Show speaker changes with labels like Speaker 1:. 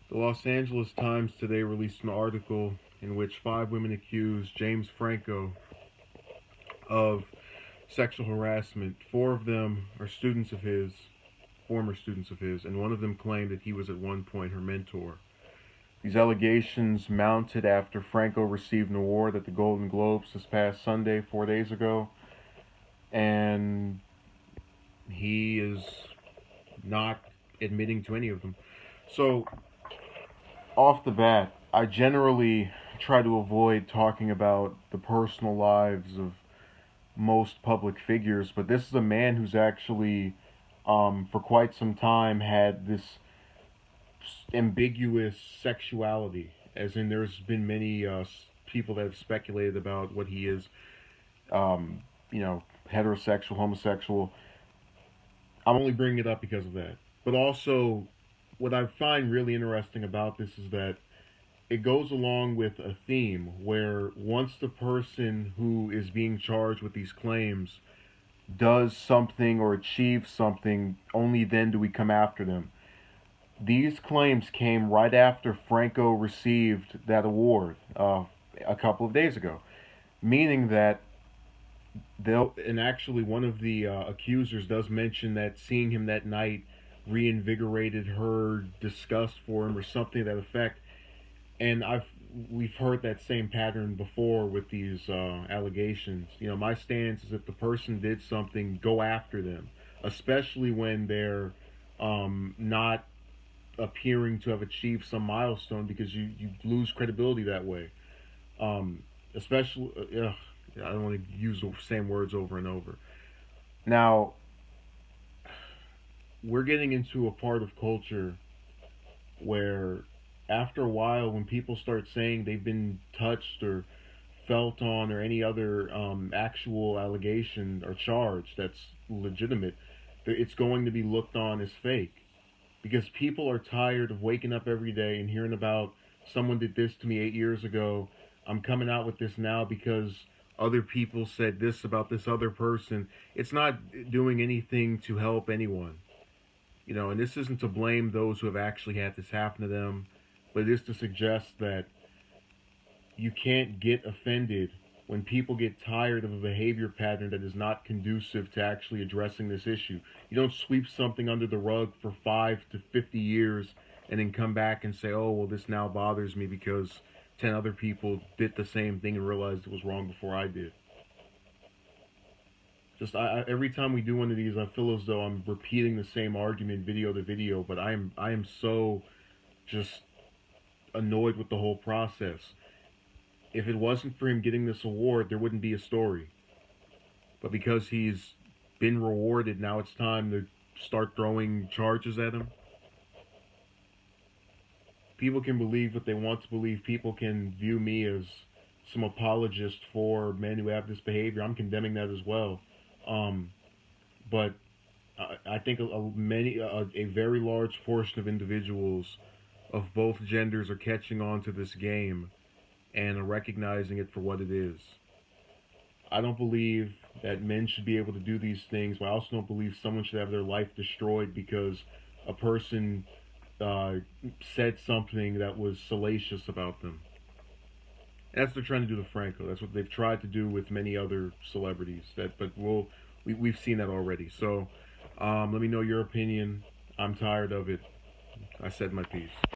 Speaker 1: The Los Angeles Times today released an article in which 5 women accused James Franco of sexual harassment. 4 of them are students of his, former students of his, and one of them claimed that he was at one point her mentor. These allegations mounted after Franco received an award at the Golden Globes this past Sunday, 4 days ago, and he is not admitting to any of them. So, off the bat, I generally try to avoid talking about the personal lives of most public figures, but this is a man who's actually, for quite some time, had this ambiguous sexuality. As in, there's been many people that have speculated about what he is, um, heterosexual, homosexual. I'm only bringing it up because of that. But also, what I find really interesting about this is that it goes along with a theme where once the person who is being charged with these claims does something or achieves something, only then do we come after them. These claims came right after Franco received that award a couple of days ago, meaning that they'll, and actually one of the accusers does mention that seeing him that night reinvigorated her disgust for him or something to that effect. And we've heard that same pattern before with these allegations. My stance is if the person did something, go after them, especially when they're not appearing to have achieved some milestone, because you lose credibility that way. Especially, I don't want to use the same words over and over. Now, we're getting into a part of culture where after a while, when people start saying they've been touched or felt on or any other actual allegation or charge that's legitimate, it's going to be looked on as fake. Because people are tired of waking up every day and hearing about someone did this to me 8 years ago. I'm coming out with this now because other people said this about this other person. It's not doing anything to help anyone. And this isn't to blame those who have actually had this happen to them, but it is to suggest that you can't get offended when people get tired of a behavior pattern that is not conducive to actually addressing this issue. You don't sweep something under the rug for 5 to 50 years and then come back and say, oh, well, this now bothers me because 10 other people did the same thing and realized it was wrong before I did. Just every time we do one of these, I feel as though I'm repeating the same argument video to video, but I am so just annoyed with the whole process. If it wasn't for him getting this award, there wouldn't be a story. But because he's been rewarded, now it's time to start throwing charges at him. People can believe what they want to believe. People can view me as some apologist for men who have this behavior. I'm condemning that as well. But I think a very large portion of individuals of both genders are catching on to this game and are recognizing it for what it is. I don't believe that men should be able to do these things, but I also don't believe someone should have their life destroyed because a person uh, said something that was salacious about them. And that's what they're trying to do to Franco. That's what they've tried to do with many other celebrities. But we've seen that already. So let me know your opinion. I'm tired of it. I said my piece.